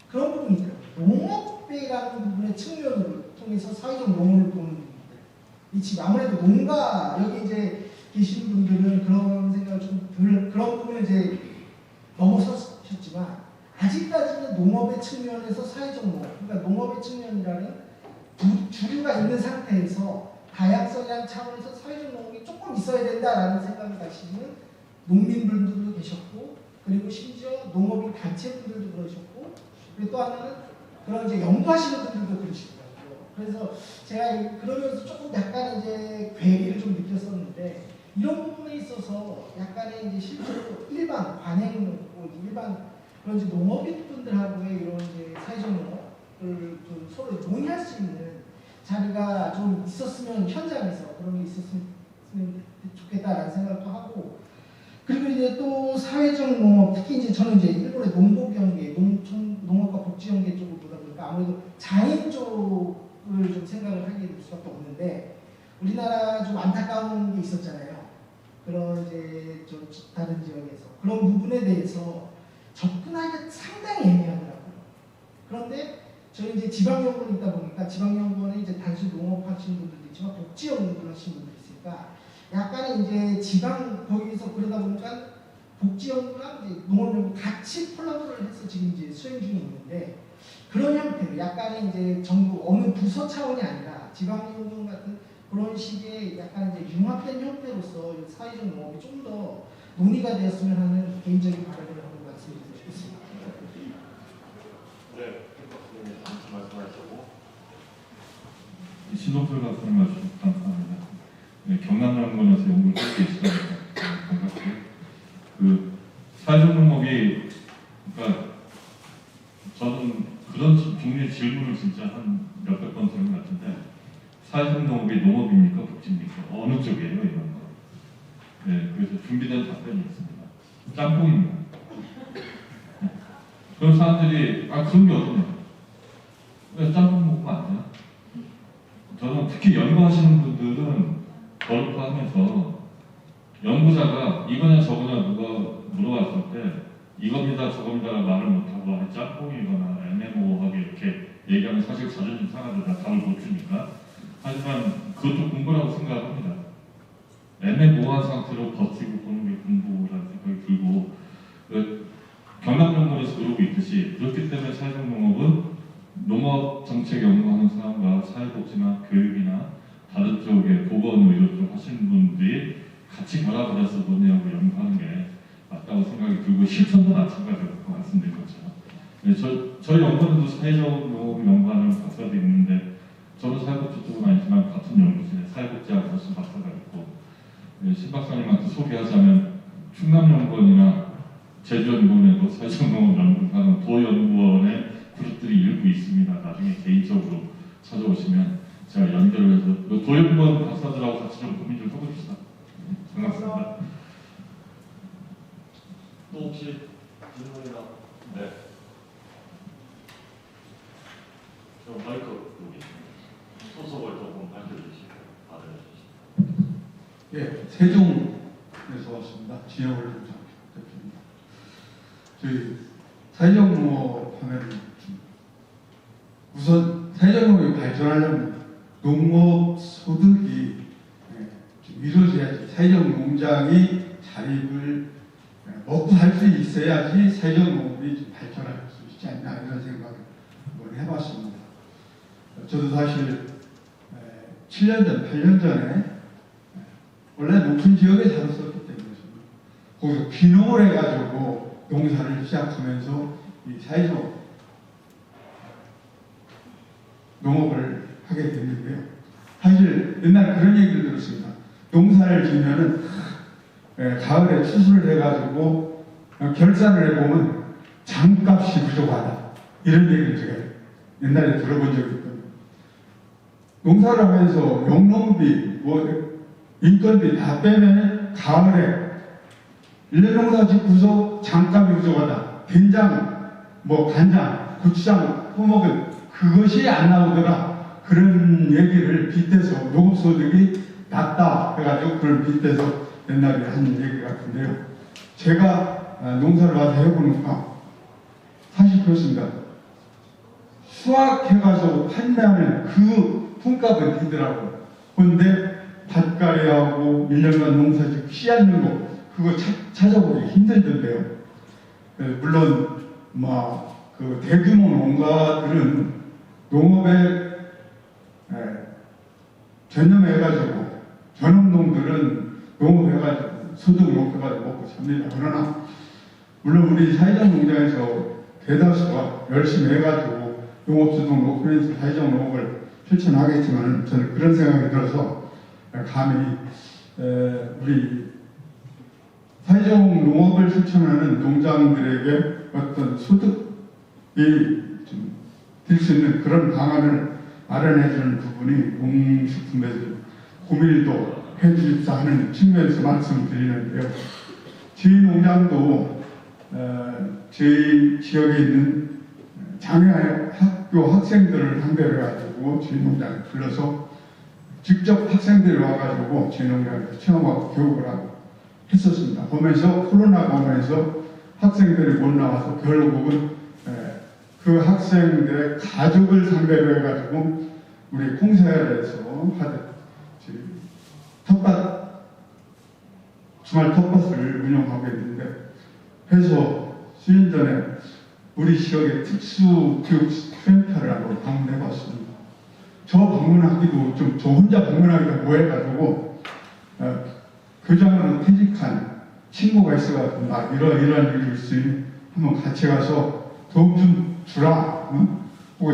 Speaker 7: 그런 부분이 있더라고요. 농업이라는 부분의 측면을 통해서 사회적 농업을 보는 분들. 이 지금 아무래도 농가 여기 이제 계신 분들은 그런 생각을 그런 부분을 이제 넘어섰지만 아직까지는 농업의 측면에서 사회적 농업, 그러니까 농업의 측면이라는 주류가 있는 상태에서 다양성이라는 차원에서 사회적 농업이 조금 있어야 된다라는 생각을 가시는 농민분들도 계셨고, 그리고 심지어 농업인 단체분들도 그러셨고, 그리고 또 하나는 그런 이제 연구하시는 분들도 그러시더라고요. 그래서 제가 그러면서 조금 약간 이제 괴리를 좀 느꼈었는데, 이런 부분에 있어서 약간의 이제 실제로 일반 관행, 일반 그런 이제 농업인 분들하고의 이런 이제 사회적 농업을 좀 서로 논의할 수 있는 자리가 좀 있었으면, 현장에서 그런 게 있었으면 좋겠다라는 생각도 하고, 그리고 이제 또 사회적 농업, 특히 이제 저는 이제 일본의 농복연계, 농업과 복지연계 쪽을 보다 보니까 아무래도 장인 쪽을 좀 생각을 하게 될 수밖에 없는데, 우리나라 좀 안타까운 게 있었잖아요. 그런 이제 좀 다른 지역에서 그런 부분에 대해서 접근하기가 상당히 애매하더라고요. 그런데 저희 이제 지방연구원이 있다 보니까 지방연구원에 이제 단순 농업하시는 분들도 있지만 복지연구를 하시는 분들이 있으니까 약간의 이제 지방 거기서 그러다 보니까 복지연구랑 이제 농업연구 같이 콜라보를 해서 지금 이제 수행 중에 있는데, 그런 형태로 약간의 이제 정부 어느 부서 차원이 아니라 지방연구원 같은 그런 식의 약간 이제 융합된 형태로서 사회적 농업이 좀 더 논의가 되었으면 하는 개인적인 바람을 한번 말씀드리고 싶습니다.
Speaker 1: 네, 말씀하시고.
Speaker 8: 신동철 박사님 말씀 감사합니다. 네, 경남연구원에서 연구를 하고 계시다고 반갑고요. 그 사회적 농업이, 그러니까 저는 그런 종류의 질문을 진짜 한 몇백 번 들은 것 같은데, 사회적 농업이 농업입니까 복지입니까? 어느 쪽이에요 이런 거? 네, 그래서 준비된 답변이 있습니다. 짬뽕입니다. 그런 사람들이 그런 게 어떠냐? 왜 짬뽕 먹으면 안 되나? 저는 특히 연구하시는 분들은 그렇고 하면서 연구자가 이거냐 저거냐 누가 물어봤을 때 이겁니다 저겁니다 말을 못하고 짬뽕이거나 애매모호하게 이렇게 얘기하면 사실 자존심 상하다 답을 못 주니까. 하지만 그것도 공부라고 생각합니다. 애매모호한 상태로 버티고 보는 게 공부라는 생각이 들고, 경남연구원에서 그러고 있듯이 그렇기 때문에 사회적 농업은 농업 정책 연구하는 사람과 사회복지나 교육이나 다른 쪽에 보건 의료 쪽 하시는 분들이 같이 결합을 해서 논의하고 연구하는 게 맞다고 생각이 들고, 실천도 마찬가지라고 말씀드린 것처럼. 네, 저희 연구원에도 사회적 농업 연구하는 박사도 있는데, 저는 사회복지 쪽은 아니지만 같은 연구실에 사회복지학 교수 박사가 있고, 신 박사님한테 소개하자면 충남연구원이나 제주연구원에도 사회적 농업 연구하는 도연구원의 그룹들이 일부 있습니다. 나중에 개인적으로 찾아오시면 제가 연결을 해서 도연구원 박사들하고 같이 좀 고민 좀 해봅시다. 반갑습니다.
Speaker 1: 또 혹시 질문이나? 네. 저 마이크 여기 소속을 조금 밝혀주시고 받아주시죠.
Speaker 9: 예, 세종에서 왔습니다. 지역을 좀 대표입니다. 저희 사회적 농업 하면 우선 사회적 농업이 발전하려면 농업 소득이 이루어져야지, 사회적 농장이 자립을 먹고 살 수 있어야지 사회적 농업이 발전할 수 있지 않나, 이런 생각을 한번 해봤습니다. 저도 사실 7년 전, 8년 전에 원래 높은 지역에 살았었기 때문에 거기서 귀농을 해가지고 농사를 시작하면서 이 사회적 농업을 하게 됐는데요. 사실 옛날에 그런 얘기를 들었습니다. 농사를 지면은 가을에 추수를 해가지고 결산을 해보면 장값이 부족하다, 이런 얘기를 제가 옛날에 들어본 적이 있거든요. 농사를 하면서 용농비, 인건비 다 빼면 가을에 1년 농사 짓고서 장값이 부족하다, 된장, 간장, 고추장 퍼먹은 그것이 안 나오더라, 그런 얘기를 빗대서 농업소득이 낫다 해가지고 그걸 빗대서 옛날에 한 얘기 같은데요. 제가 농사를 와서 해보니까 사실 그렇습니다. 수확해가지고 판매하는 그 품값은 되더라고요. 그런데 밭갈이하고 1년간 농사짓고 씨 않는 거 그거 찾아보기 힘들던데요. 물론 그 대규모 농가들은 농업에 전념해가지고 전업농들은 농업해가지고 소득을 높여가지고 먹고 삽니다. 그러나 물론 우리 사회적 농장에서 대다수가 열심히 해가지고 농업수득 높이면서 사회적 농업을 실천하겠지만 저는 그런 생각이 들어서 감히 우리 사회적 농업을 실천하는 농장들에게 어떤 소득이 좀 될 수 있는 그런 방안을 마련해주는 부분이 농식품에서 고밀도 해주십사 하는 측면에서 말씀드리는데요. 저희 농장도 저희 지역에 있는 장애학교 학생들을 상대로 해가지고 저희 농장에 불러서 직접 학생들이 와가지고 저희 농장에서 체험하고 교육을 하고 했었습니다. 보면서 코로나가 오면서 학생들이 못 나와서 결국은 그 학생들의 가족을 상대로 해가지고 우리 콩사열에서 하듯 텃밭 주말 텃밭을 운영하고 있는데 해서 수년 전에 우리 지역의 특수교육센터를 한번 방문해봤습니다. 저 방문하기도 저 혼자 방문하기도 뭐해가지고 교장으로 퇴직한 친구가 있어가지고 이러한 일이 있으니 한번 같이 가서 도움 좀 주라.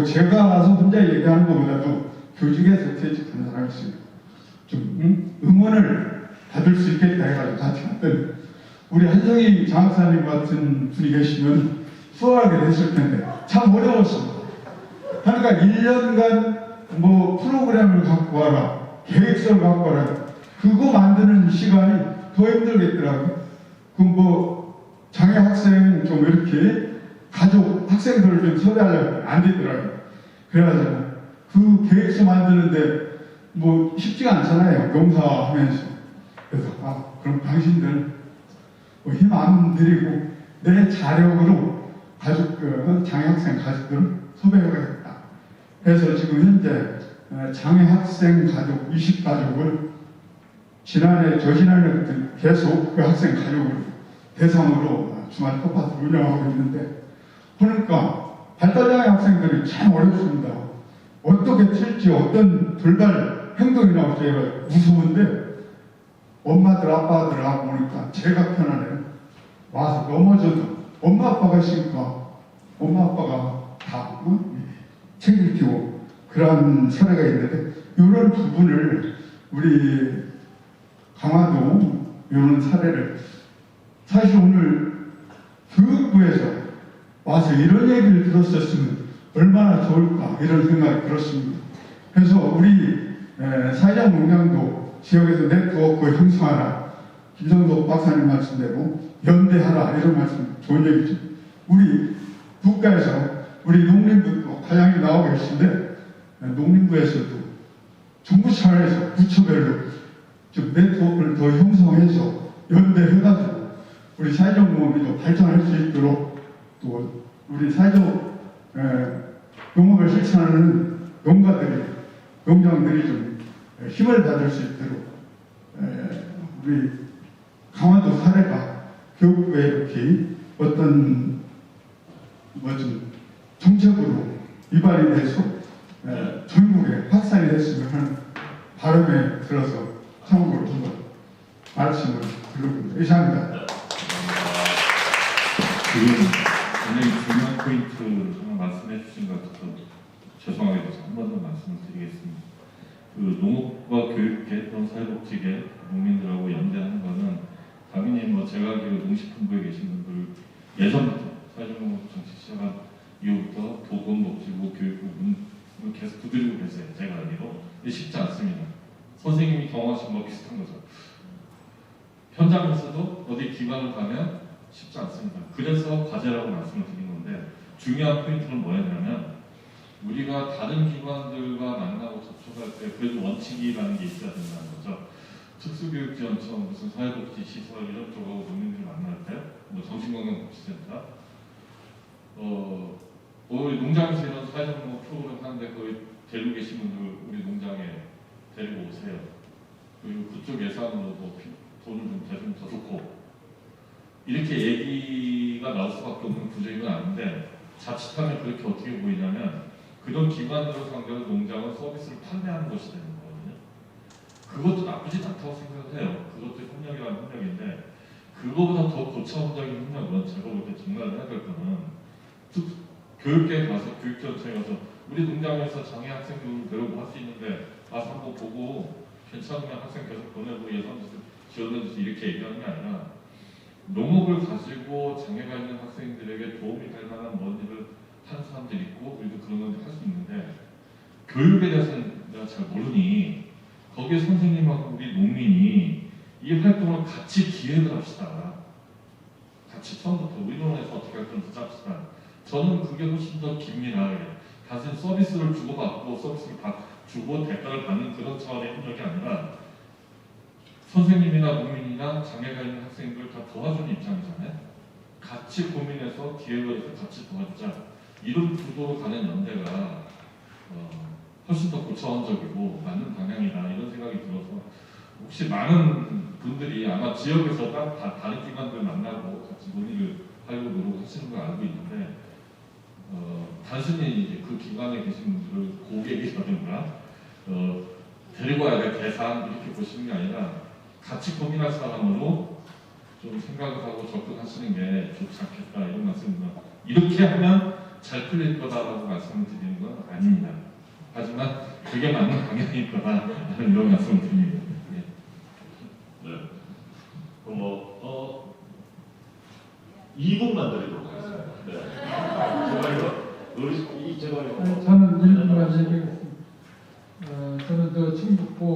Speaker 9: 제가 가서 혼자 얘기하는 것보다도 교직에서 퇴직한 사람이 있으니까 좀 응원을 받을 수 있겠다 해가지고 같이 갔더니 우리 한성희 장학사님 같은 분이 계시면 수월하게 됐을 텐데 참 어려웠습니다. 그러니까 1년간 프로그램을 갖고 와라, 계획서를 갖고 와라, 그거 만드는 시간이 더 힘들겠더라고요. 장애 학생 좀 이렇게 가족 학생들을 좀 섭외하려면 안 되더라고요. 그래가지고 그 계획서 만드는데 쉽지가 않잖아요. 농사하면서. 그래서 그럼 당신들 힘 안 들이고 내 자력으로 장애 학생 가족들을 섭외해야겠다. 그래서 지금 현재 장애 학생 가족 20가족을 저지난해 계속 그 학생 가족을 대상으로 주말 텃밭을 운영하고 있는데 보니까 발달장애 학생들이 참 어렵습니다. 어떻게 튈지 어떤 돌발 행동이 나올지 무서운데 엄마들 아빠들하고 보니까 제가 편하네요. 와서 넘어져도 엄마 아빠가 있으니까 엄마 아빠가 다 책임지고 그런 사례가 있는데 이런 부분을 우리 강화도 이런 사례를 사실 오늘 교육부에서 와서 이런 얘기를 들었었으면 얼마나 좋을까 이런 생각이 들었습니다. 그래서 우리 사회적 농장도 지역에서 네트워크 형성하라, 김성도 박사님 말씀대로 연대하라 이런 말씀 좋은 얘기죠. 우리 국가에서 우리 농림부 과장이 나오고 계신데 농림부에서도 정부 차원에서 부처별로 좀 네트워크를 더 형성해서 연대해가지고 우리 사회적 농업이 더 발전할 수 있도록 또 우리 사회적 농업을 실천하는 농장들이 좀 힘을 받을 수 있도록 우리 강화도 사례가 교육부에 이렇게 어떤 좀 정책으로 이발이 돼서 전국에 확산이 됐으면 하는 바람에 들어서 참고로 한번 말씀을 드렸습니다. 이상입니다.
Speaker 8: 지금 굉장히 중요한 포인트 하나 말씀해 주신 것 같아서 죄송하게 돼서 한 번 더 말씀을 드리겠습니다. 그 농업과 교육계 또는 사회복지계 농민들하고 연대하는 거는 당연히 제가 알기로 농식품부에 계신 분들 예전부터 사회적농업 정책 시작한 이후부터 보건복지부 교육부는 계속 두드리고 계세요. 제가 알기로. 근데 쉽지 않습니다. 선생님이 경험하신 거 비슷한 거죠. 현장에서도 어디 기관을 가면 쉽지 않습니다. 그래서 과제라고 말씀을 드린 건데 중요한 포인트는 뭐였냐면 우리가 다른 기관들과 만나고 접촉할 때 그래도 원칙이라는 게 있어야 된다는 거죠. 특수교육지원청 무슨 사회복지시설 이런 쪽하고 농민들 만날 때, 뭐 정신건강복지센터, 우리 농장에서 이런 사회적 프로그램 하는데 거기 데리고 계신 분들 우리 농장에 데리고 오세요. 그리고 그쪽 예산으로도 돈을 좀 대주면 더 좋고 이렇게 얘기가 나올 수밖에 없는 구조인 건 아닌데 자칫하면 그렇게 어떻게 보이냐면 그런 기관들을 상대로 농장은 서비스를 판매하는 것이 되는 거거든요. 그것도 나쁘지 않다고 생각을 해요. 그것도 협력이라는 협력인데 그거보다 더 고차원적인 협력은 제가 볼 때 정말 해야 될 거는 교육계에 가서 교육지원청에 가서 우리 농장에서 장애 학생들 배우고 할 수 있는데 가서 한번 보고 괜찮으면 학생 계속 보내고 예산도 지원해줘서 이렇게 얘기하는 게 아니라 농업을 가지고 장애가 있는 학생들에게 도움이 될 만한 뭔 일을 하는 사람들이 있고 우리도 그런 건 할 수 있는데 교육에 대해서는 내가 잘 모르니 거기에 선생님하고 우리 농민이 이 활동을 같이 기획을 합시다. 같이 처음부터 우리 농원에서 어떻게 할 건지 짭시다. 저는 그게 훨씬 더 긴밀하게 단순히 서비스를 주고받고 서비스를 주고 대가를 받는 그런 차원의 협력이 아니라 선생님이나 농민이나 장애가 있는 학생들 다 도와주는 입장이잖아요. 같이 고민해서 기획을 해서 같이 도와주자. 이런 구도로 가는 연대가 훨씬 더 고차원적이고 맞는 방향이다 이런 생각이 들어서 혹시 많은 분들이 아마 지역에서 다른 기관들 만나고 같이 논의를 하려고 노력하시는 걸 알고 있는데 단순히 이제 그 기관에 계신 분들을 고객이라든가 데리고 와야 될 대상 이렇게 보시는 게 아니라 같이 고민할 사람으로 좀 생각을 하고 접근하시는 게 좋지 않겠다 이런 말씀입니다. 이렇게 하면 잘 풀릴 거다라고 말씀을 드리는 건 아닙니다. 하지만 그게 맞는 방향일 거다라는 이런 말씀을 드립니다. 예.
Speaker 1: 네. 그럼 2분만 드리도록 하겠습니다. 네. 제가 이거
Speaker 10: 저는 1분만 얘기하겠습니다. 저는 충북본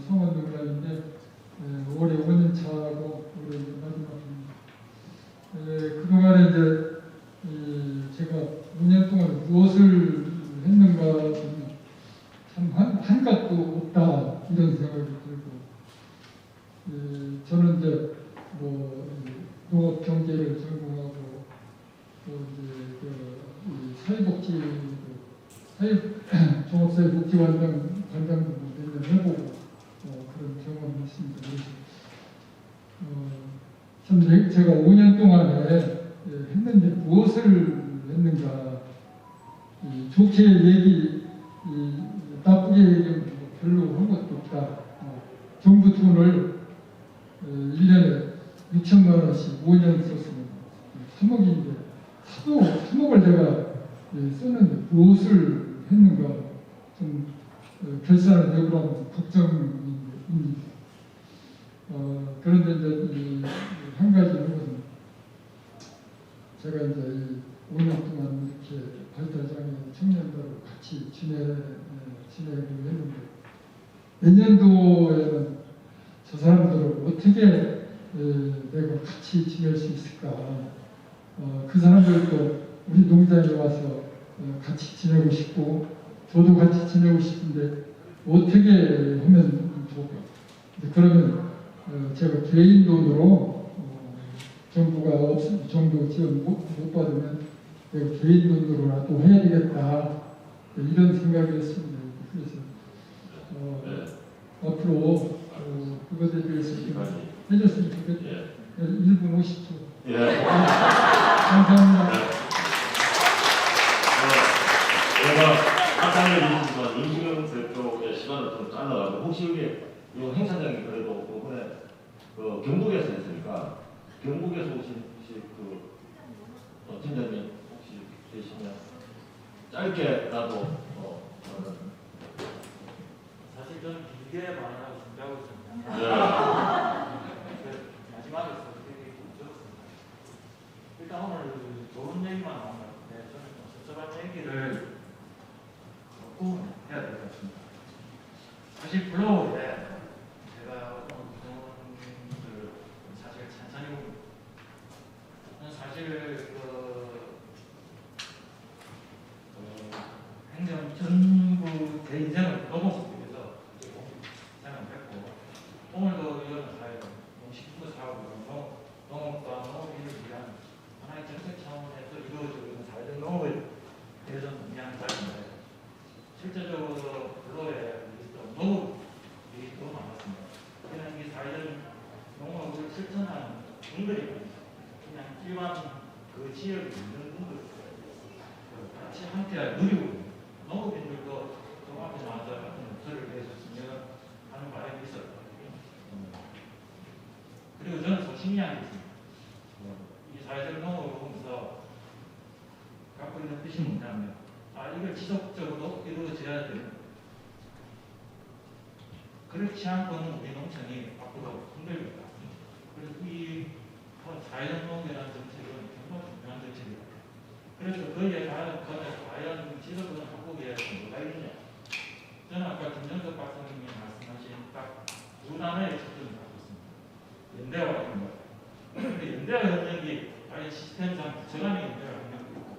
Speaker 10: 성원농장인데 올해 5년 차고 올해 이제 마지막입니다. 그동안에 이제 제가 5년 동안 무엇을 했는가 보면 참 한값도 없다 이런 생각이 들고 저는 이제 농업 경제를 전공하고 또 이제 종합사회복지관장도 몇 년 해보고 그런 경험이 있습니다. 참 제가 5년 동안에 했는데 무엇을 했는가 좋게 나쁘게 얘기하면 별로 한 것도 없다. 정부 돈을 1년에 6천만 원씩 5년 썼으면 3억인데 3억을 제가 썼는데 무엇을 했는가 좀 결산을 해보라면 걱정입니다. 그런데 이제 한 가지는 제가 이제 5년 동안 이렇게 발달장애 청년들하고 같이 지내를 했는데 내년도에는 저 사람들을 어떻게 내가 같이 지낼 수 있을까? 그 사람들도 우리 농장에 와서 같이 지내고 싶고 저도 같이 지내고 싶은데 어떻게 하면 좋을까? 그러면 제가 개인 돈으로 정부가 정부 지원 못 받으면 내가 개인 돈으로라도 해야 되겠다 이런 생각이었습니다. 그래서 앞으로 그것에 대해서 해줬으면 좋겠다.
Speaker 1: 예.
Speaker 10: 1분 50초.
Speaker 1: 예.
Speaker 10: 감사합니다.
Speaker 1: 제가 아까 얘기했지만 윤지경 대표의 시간을 좀 잘라가지고 혹시 여기 이 행사장이 그래도 그번에 경북에서 했으니까 경북에서 오신 혹시 팀장님 혹시 계시면 짧게라도
Speaker 11: 사실 저는 길게 말하라고 준비하고 있습니다.
Speaker 1: 네.
Speaker 11: 마지막에 되게 들었습니다. 일단 오늘 좋은 얘기만 나온 것 같은데 저는 좀 섭섭한 얘기를 꼭 해야 될 것 같습니다. 사실 불러올 때 제가 어떤 분들 사실 찬찬히 봅니다. 저는 사실 행정 전부 제 인생을 넘어서 싱글이 아니라 그냥 일반 그 지역에 있는 분들 같이 함께 누리고 있는 농업인들도 좀 앞에 나와서 같은 목소리를 내줬으면 하는 바람이 있었거든요. 그리고 저는 소신이한 게 있습니다. 이 사회적 농업을 보면서 갖고 있는 뜻이 뭐냐면 이걸 지속적으로 이루어져야 되는 그렇지 않고는 우리 농촌이 앞으로 힘들겠다. 그래서 이 사회적 농업이라는 정책은 정말 중요한 정책이다. 그래서 거기에 과연 지속적으로 바꾸기 위해서 뭐가 있느냐. 저는 아까 김정석 박사님이 말씀하신 딱 두 단어의 초점을 갖고 있습니다. 연대와 협력. 연대와 협력이 과연 시스템상 부처간의 연대와 협력도 있고,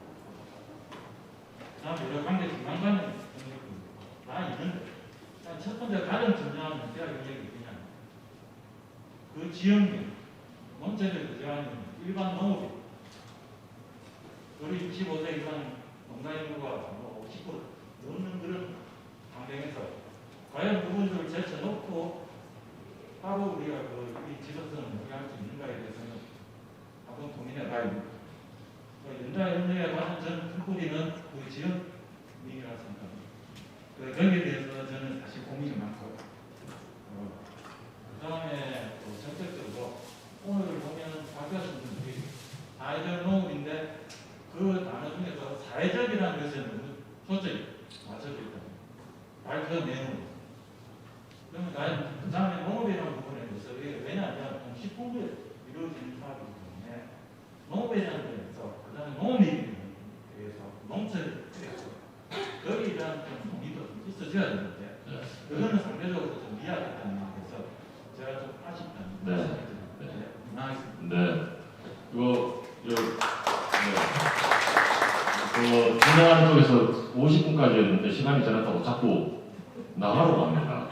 Speaker 11: 다음 여러 관계 기관 간의 협력도 있고, 다 있는데, 첫 번째 가장 중요한 연대와 협력이 뭐냐. 그 지역민, 원체를 구제하는 일반 농업인, 우리 65세 이상 농가 인구가 50% 넘는 그런 환경에서 과연 그분들을 제쳐놓고 바로 우리가 이 지속성을 유지할 수 있는가에 대해서는 한번 고민해 봐야 됩니다. 연대 협력에 관한 전 큰뿌리는 우리 지역민이라고 생각합니다. 거기에 대해서 저는 사실 고민이 많고, 그 다음에 정책적으로 오늘 보면 박교수 분들이 사회적 농업인데 그 단어 중에서 사회적이라는 것에 너무 초점이 맞춰져 있다. 발표 내용. 그러면 그 다음에 농업이라는 부분에 대해서 왜냐하면 동시풍부에 이루어지는 사업이기 때문에 농업에 대한 데서 그 다음에 농업에 대해서 농철에 대해서 거기에 대한 좀 논의도 좀 있어줘야 되는데 그거는 상대적으로 좀 미약했다는 데서 제가 좀 아쉽다는 생각이 듭니다.
Speaker 1: 네. 진행하는 쪽에서 50분까지였는데 시간이 지났다고 자꾸 나가러 갑니다.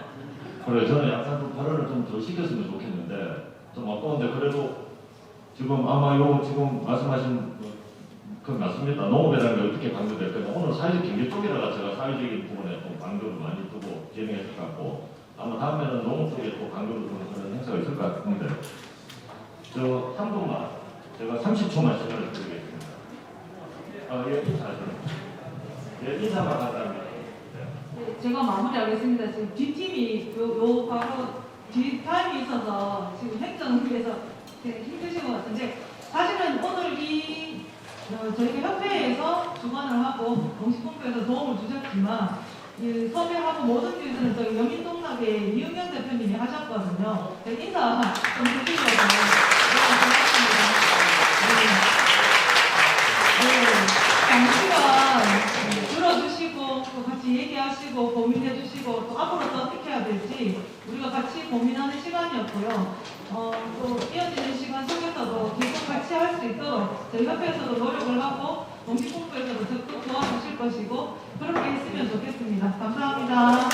Speaker 1: 그래서 저는 약간 좀 발언을 좀 더 시켰으면 좋겠는데 좀 아까운데 그래도 지금 아마 지금 말씀하신 그 맞습니다. 농업이라는 게 어떻게 강조될까? 오늘 사회적 경제 쪽이라가 제가 사회적인 부분에 좀 강조를 많이 두고 진행했을 것 같고 아마 다음에는 농업 쪽에 또 강조를 두는 그런 행사가 있을 것 같은데 저 한 분만 제가 30초만 시간을 드리겠습니다. 인사만 한다면.
Speaker 12: 네, 제가 마무리하겠습니다. 지금 뒷팀이 바로 뒷타임이 있어서 지금 행정에서 되게 힘드신 것 같은데 사실은 오늘 저희가 협회에서 주관을 하고 공식본부에서 도움을 주셨지만 섭외하고 모든 일들은 저희 영인동락의 이은경 대표님이 하셨거든요. 인사 좀 해주셔서 장시간 들어주시고 또 같이 얘기하시고 고민해주시고 또 앞으로 또 어떻게 해야 될지 우리가 같이 고민하는 시간이었고요. 또 이어지는 시간 속에서도 계속 같이 할 수 있도록 저희 협회에서도 노력을 하고 공식본부에서도 적극 도와주실 것이고 그렇게 했으면 좋겠습니다. 감사합니다.